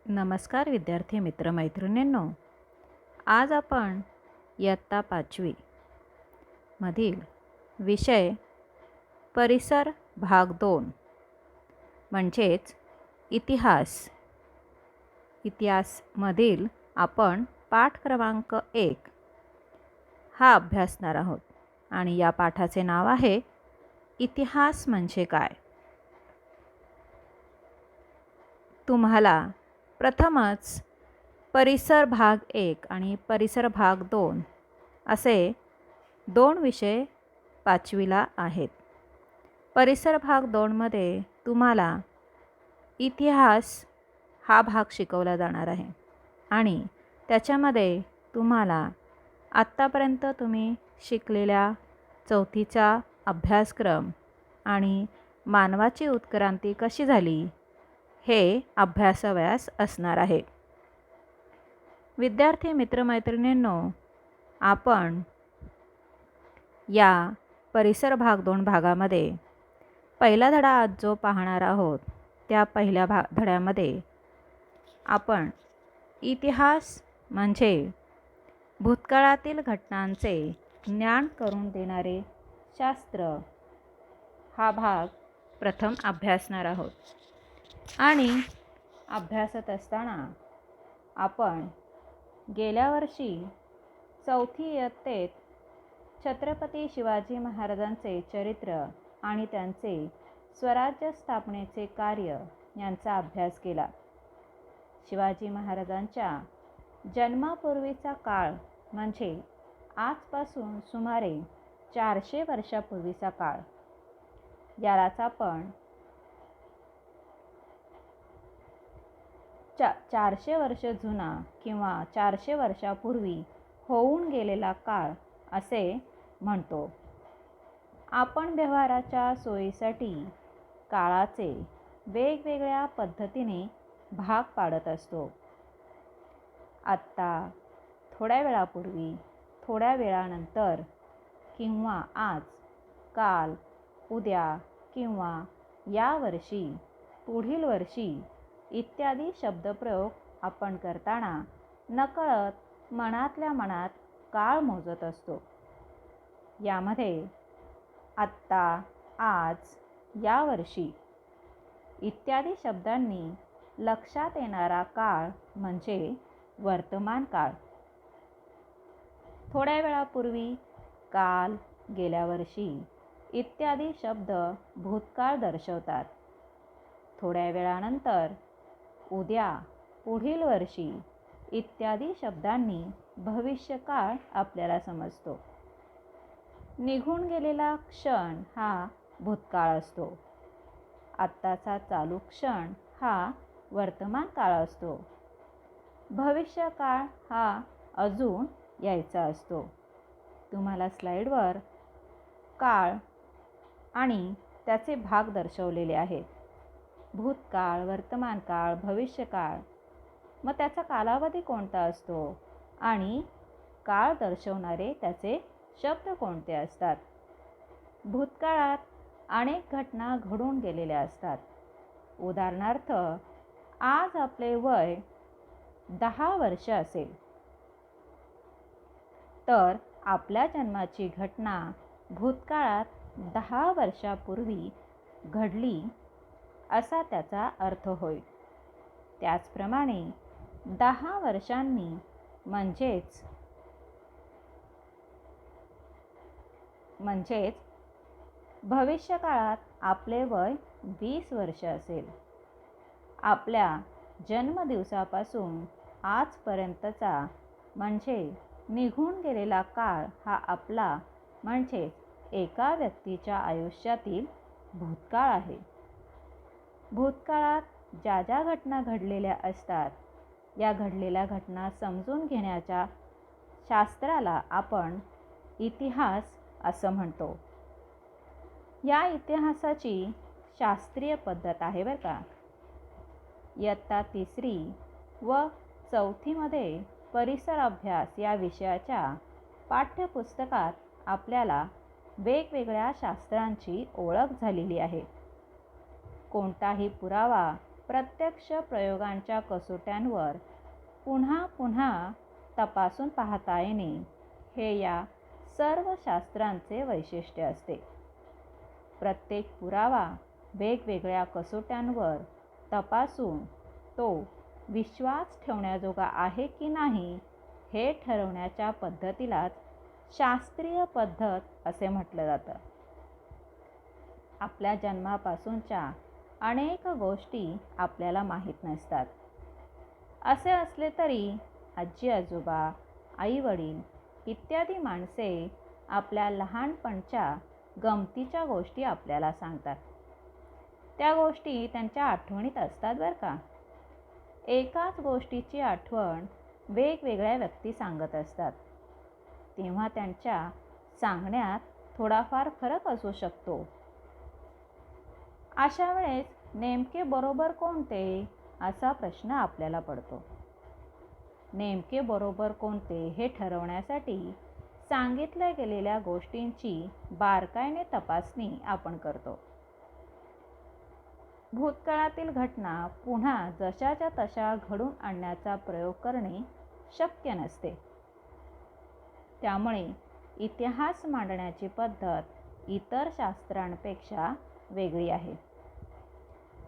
नमस्कार विद्यार्थी मित्रमैत्रिणींनो, आज आपण इयत्ता 5वी मधील विषय परिसर भाग 2 म्हणजेच इतिहासमधील आपण पाठ क्रमांक 1 हा अभ्यासणार आहोत आणि या पाठाचे नाव आहे इतिहास म्हणजे काय. तुम्हाला प्रथमच परिसर भाग 1 आणि परिसर भाग 2 असे 2 विषय 5वीला आहेत. परिसर भाग 2 मध्ये तुम्हाला इतिहास हा भाग शिकवला जाणार आहे आणि त्याच्यामध्ये तुम्हाला आत्तापर्यंत तुम्ही शिकलेल्या 4थीचा अभ्यासक्रम आणि मानवाची उत्क्रांती कशी झाली हे अभ्यासावयास असणार आहे. विद्यार्थी मित्रमैत्रिणींनो, आपण या परिसर भाग 2 भागामध्ये पहिला धडा आज जो पाहणार आहोत त्या पहिल्या धड्यामध्ये आपण इतिहास म्हणजे भूतकाळातील घटनांचे ज्ञान करून देणारे शास्त्र हा भाग प्रथम अभ्यासणार आहोत. आणि अभ्यासत असताना आपण गेल्या वर्षी 4थी इयत्तेत छत्रपती शिवाजी महाराजांचे चरित्र आणि त्यांचे स्वराज्य स्थापनेचे कार्य यांचा अभ्यास केला. शिवाजी महाराजांच्या जन्मापूर्वीचा काळ म्हणजे आजपासून सुमारे 400 वर्षापूर्वीचा काळ, यालाच आपण 400 वर्ष जुना किंवा 400 वर्षापूर्वी होऊन गेलेला काळ असे म्हणतो. आपण व्यवहाराच्या सोयीसाठी काळाचे वेगवेगळ्या पद्धतीने भाग पाडत असतो. आत्ता, थोड्या वेळापूर्वी, थोड्या वेळानंतर किंवा आज, काल, उद्या किंवा या वर्षी, पुढील वर्षी इत्यादी शब्दप्रयोग आपण करताना नकळत मनातल्या मनात काळ मोजत असतो. यामध्ये आत्ता, आज, या वर्षी इत्यादी शब्दांनी लक्षात येणारा काळ म्हणजे वर्तमान काळ. थोड्या वेळापूर्वी, काल, गेल्या वर्षी इत्यादी शब्द भूतकाळ दर्शवतात. थोड्या वेळानंतर, उद्या, पुढील वर्षी इत्यादी शब्दांनी भविष्यकाळ आपल्याला समजतो. निघून गेलेला क्षण हा भूतकाळ असतो. आत्ताचा चालू क्षण हा वर्तमान काळ असतो. भविष्यकाळ हा अजून यायचा असतो. तुम्हाला स्लाईडवर काळ आणि त्याचे भाग दर्शवलेले आहेत. भूतकाळ, वर्तमान काळ, भविष्यकाळ. मग त्याचा कालावधी कोणता असतो आणि काळ दर्शवणारे त्याचे शब्द कोणते असतात. भूतकाळात अनेक घटना घडून गेलेल्या असतात. उदाहरणार्थ, आज आपले वय 10 वर्ष असेल तर आपल्या जन्माची घटना भूतकाळात 10 वर्षापूर्वी घडली असा त्याचा अर्थ होईल. त्याचप्रमाणे 10 वर्षांनी म्हणजेच भविष्यकाळात आपले वय 20 वर्ष असेल. आपल्या जन्मदिवसापासून आजपर्यंतचा म्हणजे निघून गेलेला काळ हा आपला म्हणजे एका व्यक्तीच्या आयुष्यातील भूतकाळ आहे. भूतकाळात ज्या ज्या घटना घडलेल्या असतात, या घडलेल्या घटना समजून घेण्याच्या शास्त्राला आपण इतिहास असं म्हणतो. या इतिहासाची शास्त्रीय पद्धत आहे बरं का. इयत्ता 3री व 4थीमध्ये परिसर अभ्यास या विषयाच्या पाठ्यपुस्तकात आपल्याला वेगवेगळ्या शास्त्रांची ओळख झालेली आहे. कोणताही पुरावा प्रत्यक्ष प्रयोगांच्या कसोट्यांवर पुन्हा पुन्हा तपासून पाहता येणे हे या सर्व शास्त्रांचे वैशिष्ट्य असते. प्रत्येक पुरावा वेगवेगळ्या कसोट्यांवर तपासून तो विश्वास ठेवण्याजोगा आहे की नाही हे ठरवण्याच्या पद्धतीलाच शास्त्रीय पद्धत असे म्हटलं जातं. आपल्या जन्मापासूनच्या अनेक गोष्टी आपल्याला माहीत नसतात. असे असले तरी आजी आजोबा, आई वडील इत्यादी माणसे आपल्या लहानपणच्या गमतीच्या गोष्टी आपल्याला सांगतात. त्या गोष्टी त्यांच्या आठवणीत असतात बरं का. एकाच गोष्टीची आठवण वेगवेगळ्या व्यक्ती सांगत असतात, तेव्हा त्यांच्या सांगण्यात थोडाफार फरक असू शकतो. अशा वेळेस नेमके बरोबर कोणते असा प्रश्न आपल्याला पडतो. नेमके बरोबर कोणते हे ठरवण्यासाठी सांगितल्या गेलेल्या गोष्टींची बारकाईने तपासणी आपण करतो. भूतकाळातील घटना पुन्हा जशाच्या तशा घडून आणण्याचा प्रयोग करणे शक्य नसते. त्यामुळे इतिहास मांडण्याची पद्धत इतर शास्त्रांपेक्षा वेगळी आहे.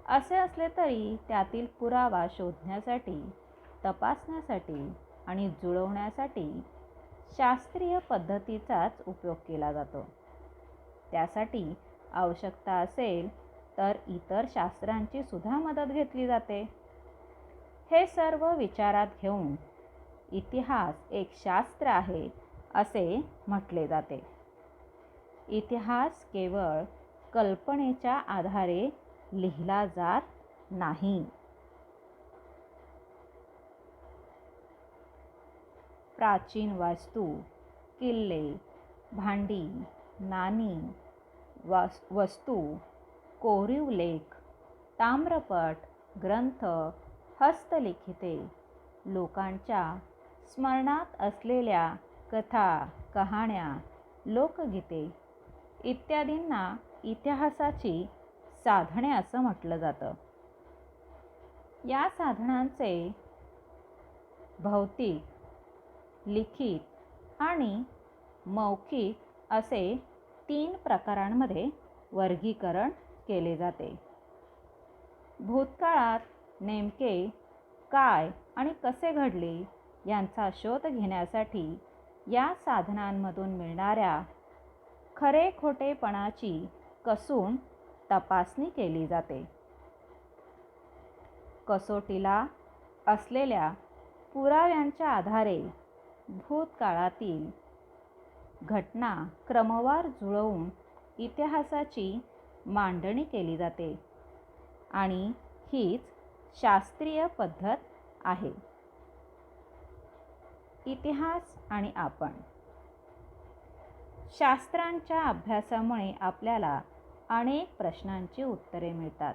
असे असले तरी त्यातील पुरावा शोधण्यासाठी, तपासण्यासाठी आणि जुळवण्यासाठी शास्त्रीय पद्धतीचाच उपयोग केला जातो. त्यासाठी आवश्यकता असेल तर इतर शास्त्रांची सुद्धा मदत घेतली जाते. हे सर्व विचारात घेऊन इतिहास एक शास्त्र आहे असे म्हटले जाते. इतिहास केवळ कल्पनेच्या आधारे लिहिला जात नाही. प्राचीन वास्तू, किल्ले, भांडी, नाणी, वस्तू, कोरीव लेख, ताम्रपट, ग्रंथ, हस्तलिखिते, लोकांच्या स्मरणात असलेल्या कथा, कहाण्या, लोकगीते इत्यादींना इतिहासाची साधने असं म्हटलं जातं. या साधनांचे भौतिक, लिखित आणि मौखिक असे 3 प्रकारांमध्ये वर्गीकरण केले जाते. भूतकाळात नेमके काय आणि कसे घडले यांचा शोध घेण्यासाठी या साधनांमधून मिळणाऱ्या खरे खोटेपणाची कसून तपासणी केली जाते. कसोटीला असलेल्या पुराव्यांच्या आधारे भूतकाळातील घटना क्रमवार जुळवून इतिहासाची मांडणी केली जाते आणि हीच शास्त्रीय पद्धत आहे. इतिहास आणि आपण. शास्त्रांच्या अभ्यासामुळे आपल्याला अनेक प्रश्नांची उत्तरे मिळतात.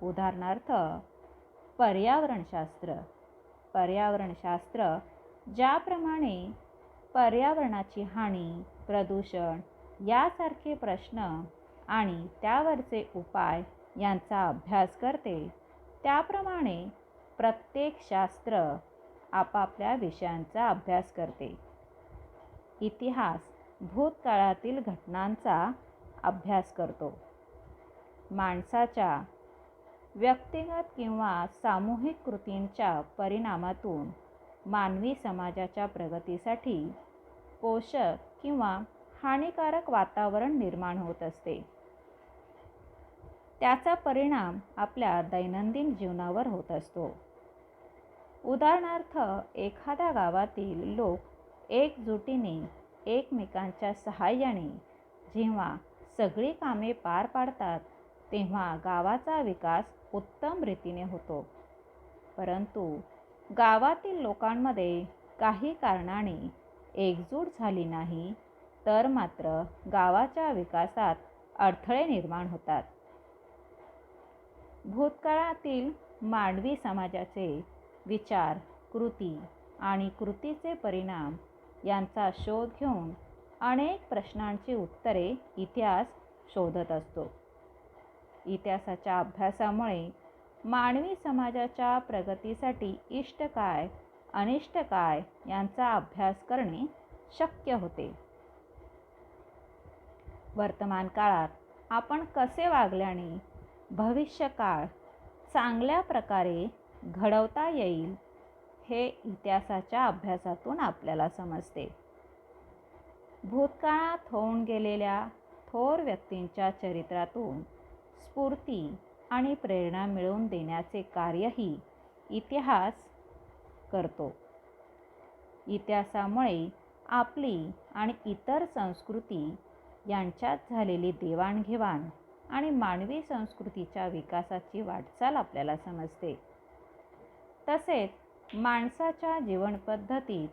उदाहरणार्थ पर्यावरणशास्त्र. पर्यावरणशास्त्र ज्याप्रमाणे पर्यावरणाची हानी, प्रदूषण यासारखे प्रश्न आणि त्यावरचे उपाय यांचा अभ्यास करते, त्याप्रमाणे प्रत्येक शास्त्र आपापल्या विषयांचा अभ्यास करते. इतिहास भूतकाळातील घटनांचा अभ्यास करतो. माणसाच्या व्यक्तिगत किंवा सामूहिक कृतींच्या परिणामातून मानवी समाजाच्या प्रगतीसाठी पोषक किंवा हानिकारक वातावरण निर्माण होत असते. त्याचा परिणाम आपल्या दैनंदिन जीवनावर होत असतो. उदाहरणार्थ एखाद्या गावातील लोक एकजुटीने एकमेकांच्या सहाय्याने जेव्हा सगळी कामे पार पाडतात, तेव्हा गावाचा विकास उत्तम रीतीने होतो. परंतु गावातील लोकांमध्ये काही कारणाने एकजूट झाली नाही तर मात्र गावाच्या विकासात अडथळे निर्माण होतात. भूतकाळातील मानवी समाजाचे विचार, कृती आणि कृतीचे परिणाम यांचा शोध घेऊन अनेक प्रश्नांची उत्तरे इतिहास शोधत असतो. इतिहासाच्या अभ्यासामुळे मानवी समाजाच्या प्रगतीसाठी इष्ट काय अनिष्ट काय यांचा अभ्यास करणे शक्य होते. वर्तमान काळात आपण कसे वागल्याने भविष्यकाळ चांगल्या प्रकारे घडवता येईल हे इतिहासाच्या अभ्यासातून आपल्याला समजते. भूतकाळात होऊन गेलेल्या थोर व्यक्तींच्या चरित्रातून स्फूर्ती आणि प्रेरणा मिळवून देण्याचे कार्यही इतिहास करतो. इतिहासामुळे आपली आणि इतर संस्कृती यांच्यात झालेली देवाणघेवाण आणि मानवी संस्कृतीच्या विकासाची वाटचाल आपल्याला समजते. तसेच माणसाच्या जीवनपद्धतीत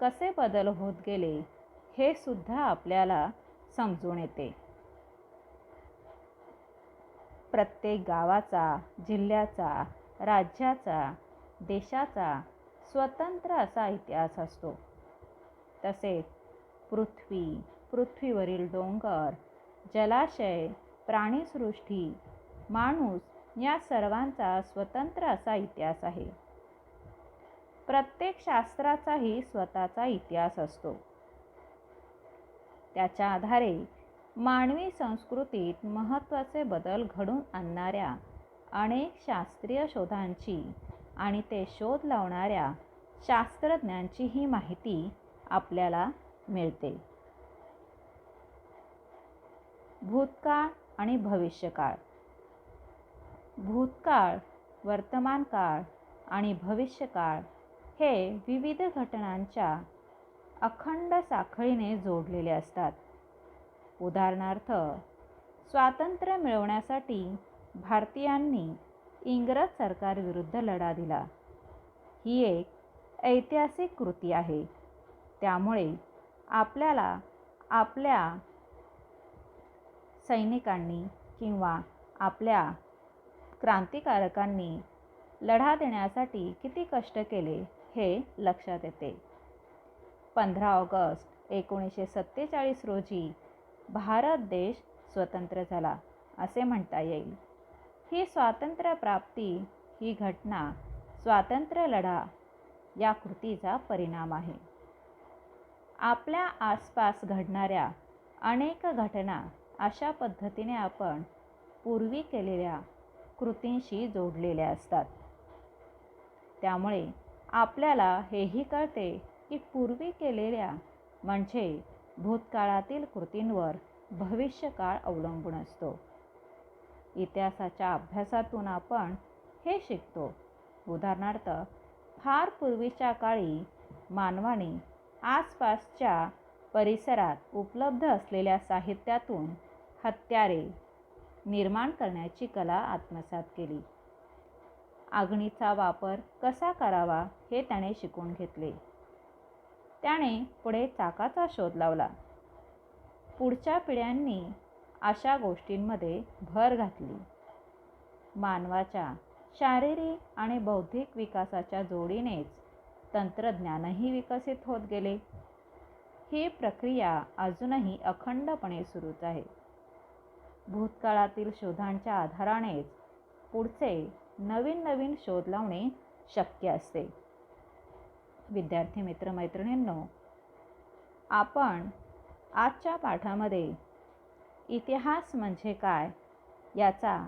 कसे बदल होत गेले हे सुद्धा आपल्याला समजून येते. प्रत्येक गावाचा, जिल्ह्याचा, राज्याचा, देशाचा स्वतंत्र असा इतिहास असतो. तसेच पृथ्वीवरील डोंगर, जलाशय, प्राणीसृष्टी, माणूस या सर्वांचा स्वतंत्र असा इतिहास आहे. प्रत्येक शास्त्राचाही स्वतःचा इतिहास असतो. त्याच्या आधारे मानवी संस्कृतीत महत्त्वाचे बदल घडवून आणणाऱ्या अनेक शास्त्रीय शोधांची आणि ते शोध लावणाऱ्या शास्त्रज्ञांचीही माहिती आपल्याला मिळते. भूतकाळ आणि भविष्यकाळ. भूतकाळ, वर्तमान काळ आणि भविष्यकाळ हे विविध घटनांच्या अखंड साखळीने जोडलेले असतात. उदाहरणार्थ, स्वातंत्र्य मिळवण्यासाठी भारतीयांनी इंग्रज सरकारविरुद्ध लढा दिला. ही एक ऐतिहासिक कृती आहे. त्यामुळे आपल्याला आपल्या सैनिकांनी किंवा आपल्या क्रांतिकारकांनी लढा देण्यासाठी किती कष्ट केले हे लक्षात येते. 15 ऑगस्ट 1947 रोजी भारत देश स्वतंत्र झाला असे म्हणता येईल. ही स्वातंत्र्यप्राप्ती ही घटना स्वातंत्र्य लढा या कृतीचा परिणाम आहे. आपल्या आसपास घडणाऱ्या अनेक घटना अशा पद्धतीने आपण पूर्वी केलेल्या कृतींशी जोडलेल्या असतात. त्यामुळे आपल्याला हेही कळते की पूर्वी केलेल्या म्हणजे भूतकाळातील कृतींवर भविष्यकाळ अवलंबून असतो. इतिहासाच्या अभ्यासातून आपण हे शिकतो. उदाहरणार्थ, फार पूर्वीच्या काळी मानवाने आसपासच्या परिसरात उपलब्ध असलेल्या साहित्यातून हत्यारे निर्माण करण्याची कला आत्मसात केली. अग्नीचा वापर कसा करावा हे त्याने शिकून घेतले. त्याने पुढे चाकाचा शोध लावला. पुढच्या पिढ्यांनी अशा गोष्टींमध्ये भर घातली. मानवाच्या शारीरिक आणि बौद्धिक विकासाच्या जोडीनेच तंत्रज्ञानही विकसित होत गेले. ही प्रक्रिया अजूनही अखंडपणे सुरूच आहे. भूतकाळातील शोधांच्या आधारानेच पुढचे नवीन शोध लावणे शक्य असते. विद्यार्थी मित्रमैत्रिणींनो, आपण आजच्या पाठामध्ये इतिहास म्हणजे काय याचा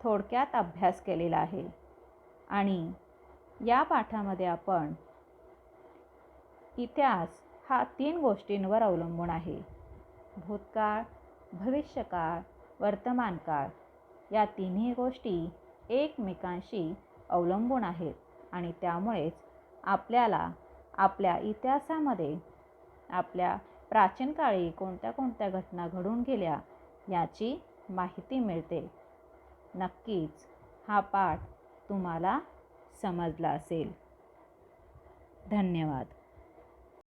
थोडक्यात अभ्यास केलेला आहे आणि या पाठामध्ये आपण इतिहास हा 3 गोष्टींवर अवलंबून आहे. भूतकाळ, भविष्यकाळ, वर्तमान काळ या तिन्ही गोष्टी एकमेकांशी अवलंबून आहेत आणि त्यामुळेच आपल्याला आपल्या इतिहासामध्ये आपल्या प्राचीन काळी कोणत्या कोणत्या घटना घडून गेल्या याची माहिती मिळते. नक्कीच हा पाठ तुम्हाला समजला असेल. धन्यवाद.